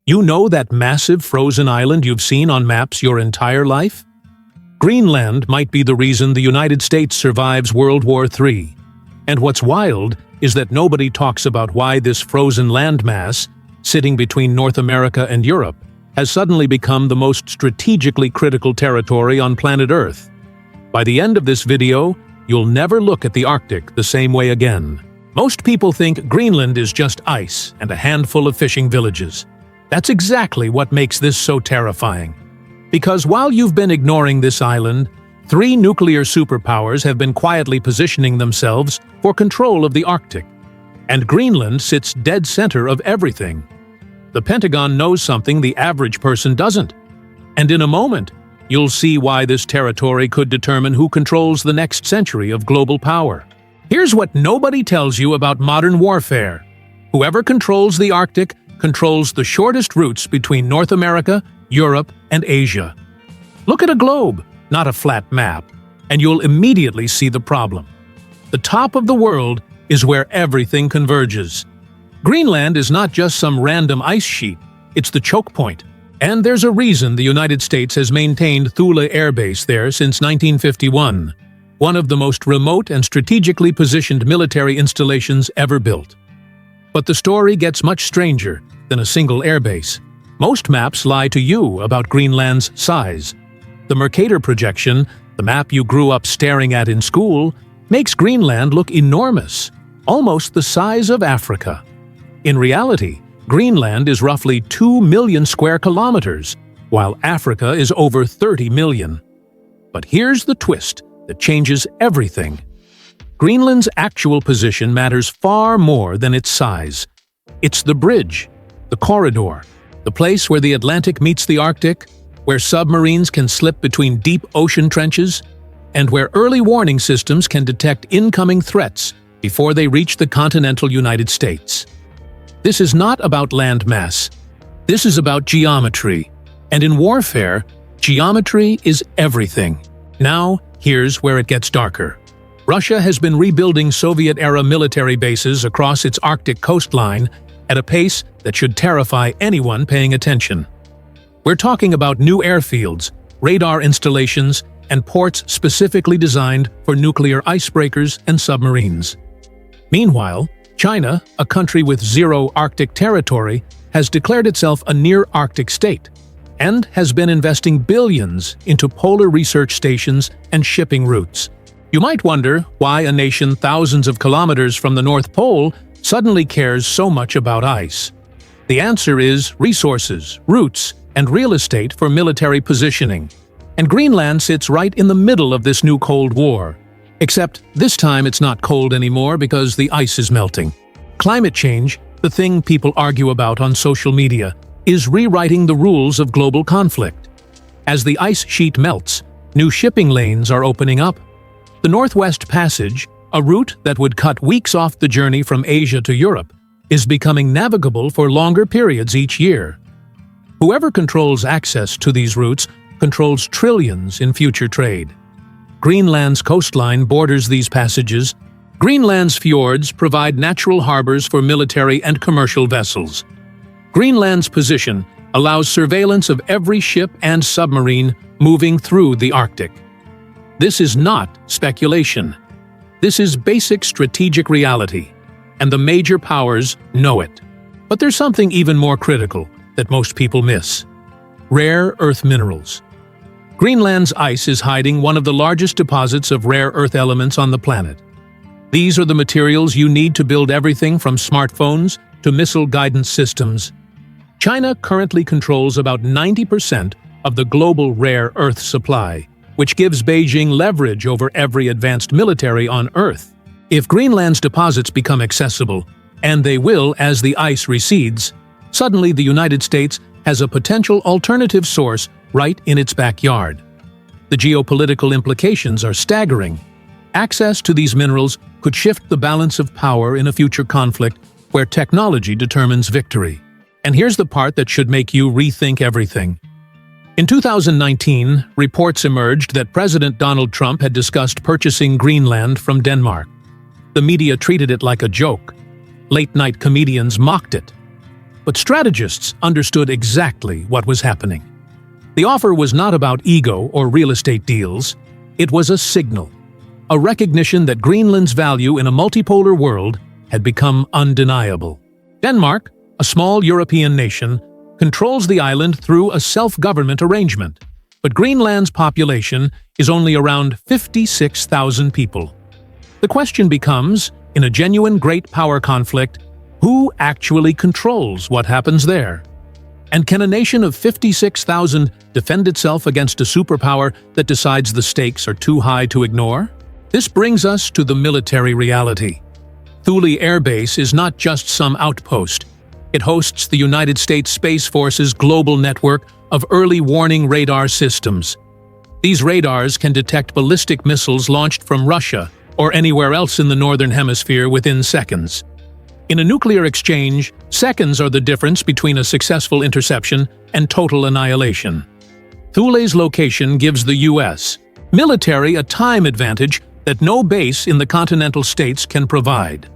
You know that massive frozen island you've seen on maps your entire life? Greenland might be the reason the United States survives World War III. And what's wild is that nobody talks about why this frozen landmass, sitting between North America and Europe, has suddenly become the most strategically critical territory on planet Earth. By the end of this video, you'll never look at the Arctic the same way again. Most people think Greenland is just ice and a handful of fishing villages. That's exactly what makes this so terrifying. Because while you've been ignoring this island, 3 nuclear superpowers have been quietly positioning themselves for control of the Arctic. And Greenland sits dead center of everything. The Pentagon knows something the average person doesn't. And in a moment, you'll see why this territory could determine who controls the next century of global power. Here's what nobody tells you about modern warfare. Whoever controls the Arctic controls the shortest routes between North America, Europe, and Asia. Look at a globe, not a flat map, and you'll immediately see the problem. The top of the world is where everything converges. Greenland is not just some random ice sheet, it's the choke point. And there's a reason the United States has maintained Thule Air Base there since 1951, one of the most remote and strategically positioned military installations ever built. But the story gets much stranger than a single airbase. Most maps lie to you about Greenland's size. The Mercator projection, the map you grew up staring at in school, makes Greenland look enormous, almost the size of Africa. In reality, Greenland is roughly 2 million square kilometers, while Africa is over 30 million. But here's the twist that changes everything. Greenland's actual position matters far more than its size. It's the bridge, the corridor, the place where the Atlantic meets the Arctic, where submarines can slip between deep ocean trenches, and where early warning systems can detect incoming threats before they reach the continental United States. This is not about landmass. This is about geometry. And in warfare, geometry is everything. Now, here's where it gets darker. Russia has been rebuilding Soviet-era military bases across its Arctic coastline at a pace that should terrify anyone paying attention. We're talking about new airfields, radar installations, and ports specifically designed for nuclear icebreakers and submarines. Meanwhile, China, a country with zero Arctic territory, has declared itself a near-Arctic state and has been investing billions into polar research stations and shipping routes. You might wonder why a nation thousands of kilometers from the North Pole suddenly cares so much about ice. The answer is resources, routes, and real estate for military positioning. And Greenland sits right in the middle of this new Cold War. Except this time it's not cold anymore because the ice is melting. Climate change, the thing people argue about on social media, is rewriting the rules of global conflict. As the ice sheet melts, new shipping lanes are opening up. The Northwest Passage, a route that would cut weeks off the journey from Asia to Europe, is becoming navigable for longer periods each year. Whoever controls access to these routes controls trillions in future trade. Greenland's coastline borders these passages. Greenland's fjords provide natural harbors for military and commercial vessels. Greenland's position allows surveillance of every ship and submarine moving through the Arctic. This is not speculation. This is basic strategic reality, and the major powers know it. But there's something even more critical that most people miss: rare earth minerals. Greenland's ice is hiding one of the largest deposits of rare earth elements on the planet. These are the materials you need to build everything from smartphones to missile guidance systems. China currently controls about 90% of the global rare earth supply, which gives Beijing leverage over every advanced military on Earth. If Greenland's deposits become accessible, and they will as the ice recedes, suddenly the United States has a potential alternative source right in its backyard. The geopolitical implications are staggering. Access to these minerals could shift the balance of power in a future conflict where technology determines victory. And here's the part that should make you rethink everything. In 2019, reports emerged that President Donald Trump had discussed purchasing Greenland from Denmark. The media treated it like a joke. Late-night comedians mocked it. but strategists understood exactly what was happening. The offer was not about ego or real estate deals. It was a signal, a recognition that Greenland's value in a multipolar world had become undeniable. Denmark, a small European nation, controls the island through a self-government arrangement, but Greenland's population is only around 56,000 people. The question becomes, in a genuine great power conflict, who actually controls what happens there? And can a nation of 56,000 defend itself against a superpower that decides the stakes are too high to ignore? This brings us to the military reality. Thule Air Base is not just some outpost. It hosts the United States Space Force's global network of early warning radar systems. These radars can detect ballistic missiles launched from Russia or anywhere else in the Northern Hemisphere within seconds. In a nuclear exchange, seconds are the difference between a successful interception and total annihilation. Thule's location gives the U.S. military a time advantage that no base in the continental states can provide.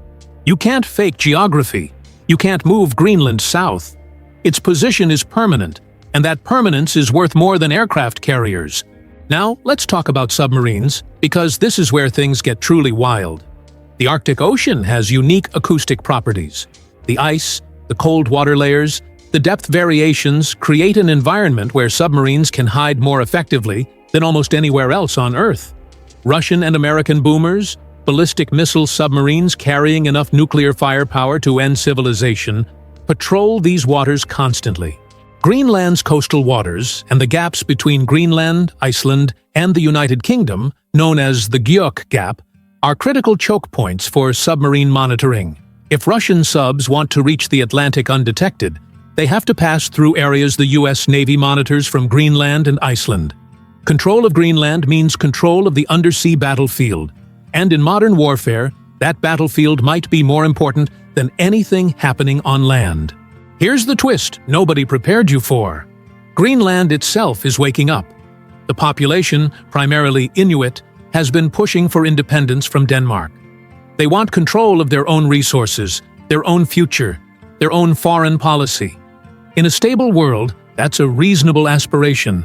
You can't fake geography. You can't move Greenland south. Its position is permanent, and that permanence is worth more than aircraft carriers. Now, let's talk about submarines, because this is where things get truly wild. The Arctic Ocean has unique acoustic properties. The ice, the cold water layers, the depth variations create an environment where submarines can hide more effectively than almost anywhere else on Earth. Russian and American boomers, ballistic missile submarines carrying enough nuclear firepower to end civilization, patrol these waters constantly. Greenland's coastal waters and the gaps between Greenland, Iceland, and the United Kingdom, known as the Gjök Gap, are critical choke points for submarine monitoring. If Russian subs want to reach the Atlantic undetected, they have to pass through areas the U.S. Navy monitors from Greenland and Iceland. Control of Greenland means control of the undersea battlefield, and in modern warfare, that battlefield might be more important than anything happening on land. Here's the twist nobody prepared you for. Greenland itself is waking up. The population, primarily Inuit, has been pushing for independence from Denmark. They want control of their own resources, their own future, their own foreign policy. In a stable world, that's a reasonable aspiration.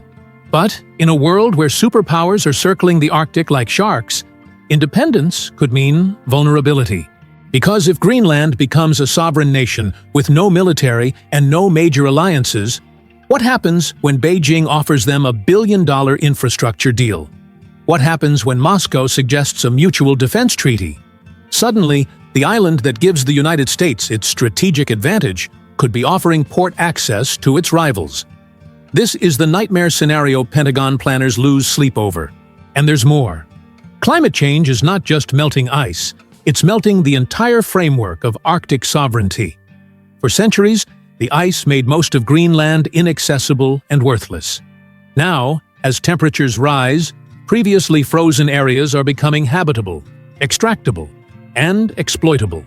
But in a world where superpowers are circling the Arctic like sharks, independence could mean vulnerability. Because if Greenland becomes a sovereign nation with no military and no major alliances, what happens when Beijing offers them a billion-dollar infrastructure deal? What happens when Moscow suggests a mutual defense treaty? Suddenly, the island that gives the United States its strategic advantage could be offering port access to its rivals. This is the nightmare scenario Pentagon planners lose sleep over. And there's more. Climate change is not just melting ice, it's melting the entire framework of Arctic sovereignty. For centuries, the ice made most of Greenland inaccessible and worthless. Now, as temperatures rise, previously frozen areas are becoming habitable, extractable, and exploitable.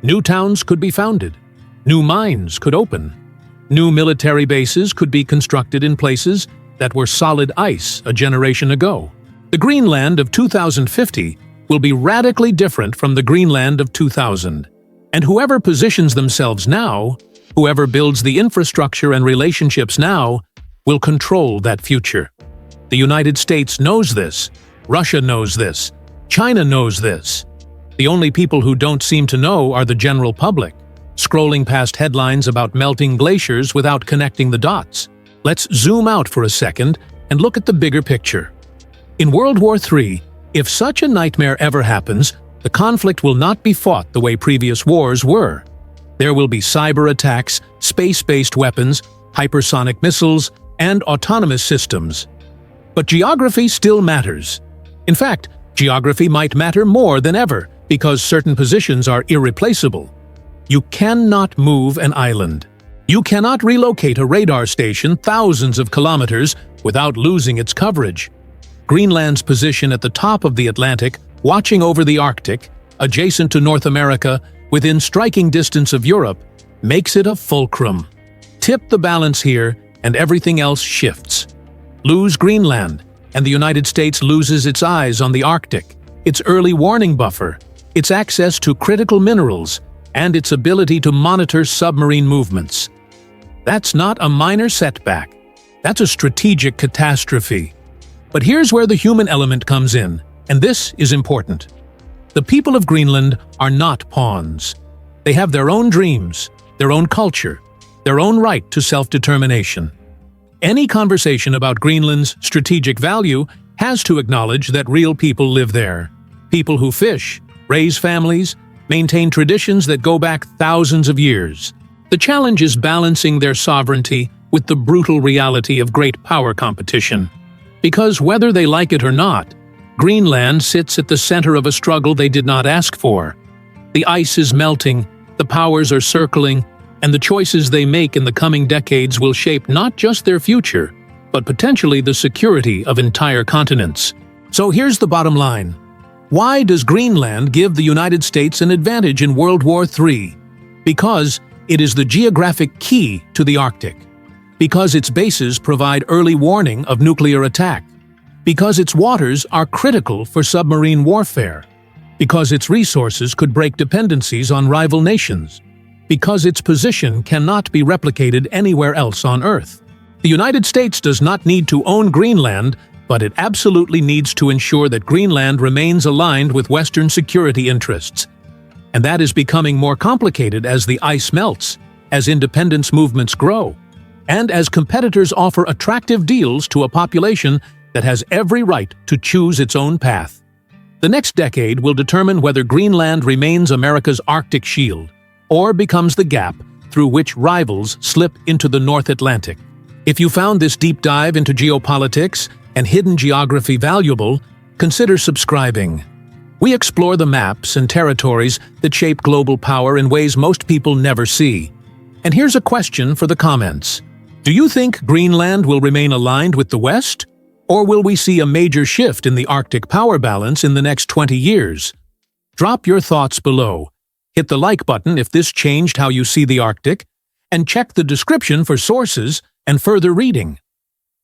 New towns could be founded. New mines could open. New military bases could be constructed in places that were solid ice a generation ago. The Greenland of 2050 will be radically different from the Greenland of 2000. And whoever positions themselves now, whoever builds the infrastructure and relationships now, will control that future. The United States knows this. Russia knows this. China knows this. The only people who don't seem to know are the general public, scrolling past headlines about melting glaciers without connecting the dots. Let's zoom out for a second and look at the bigger picture. In World War III, if such a nightmare ever happens, the conflict will not be fought the way previous wars were. There will be cyber attacks, space-based weapons, hypersonic missiles, and autonomous systems. But geography still matters. In fact, geography might matter more than ever because certain positions are irreplaceable. You cannot move an island. You cannot relocate a radar station thousands of kilometers without losing its coverage. Greenland's position at the top of the Atlantic, watching over the Arctic, adjacent to North America, within striking distance of Europe, makes it a fulcrum. Tip the balance here, and everything else shifts. Lose Greenland, and the United States loses its eyes on the Arctic, its early warning buffer, its access to critical minerals, and its ability to monitor submarine movements. That's not a minor setback. That's a strategic catastrophe. But here's where the human element comes in, and this is important. The people of Greenland are not pawns. They have their own dreams, their own culture, their own right to self-determination. Any conversation about Greenland's strategic value has to acknowledge that real people live there. People who fish, raise families, maintain traditions that go back thousands of years. The challenge is balancing their sovereignty with the brutal reality of great power competition. Because whether they like it or not, Greenland sits at the center of a struggle they did not ask for. The ice is melting, the powers are circling, and the choices they make in the coming decades will shape not just their future, but potentially the security of entire continents. So here's the bottom line. Why does Greenland give the United States an advantage in World War III? Because it is the geographic key to the Arctic. Because its bases provide early warning of nuclear attack. Because its waters are critical for submarine warfare. Because its resources could break dependencies on rival nations. Because its position cannot be replicated anywhere else on Earth. The United States does not need to own Greenland, but it absolutely needs to ensure that Greenland remains aligned with Western security interests. And that is becoming more complicated as the ice melts, as independence movements grow, and as competitors offer attractive deals to a population that has every right to choose its own path. The next decade will determine whether Greenland remains America's Arctic shield, or becomes the gap through which rivals slip into the North Atlantic. If you found this deep dive into geopolitics and hidden geography valuable, consider subscribing. We explore the maps and territories that shape global power in ways most people never see. And here's a question for the comments. Do you think Greenland will remain aligned with the West? Or will we see a major shift in the Arctic power balance in the next 20 years? Drop your thoughts below. Hit the like button if this changed how you see the Arctic, and check the description for sources and further reading.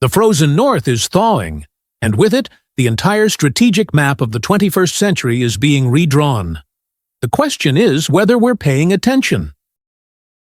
The frozen North is thawing, and with it, the entire strategic map of the 21st century is being redrawn. The question is whether we're paying attention.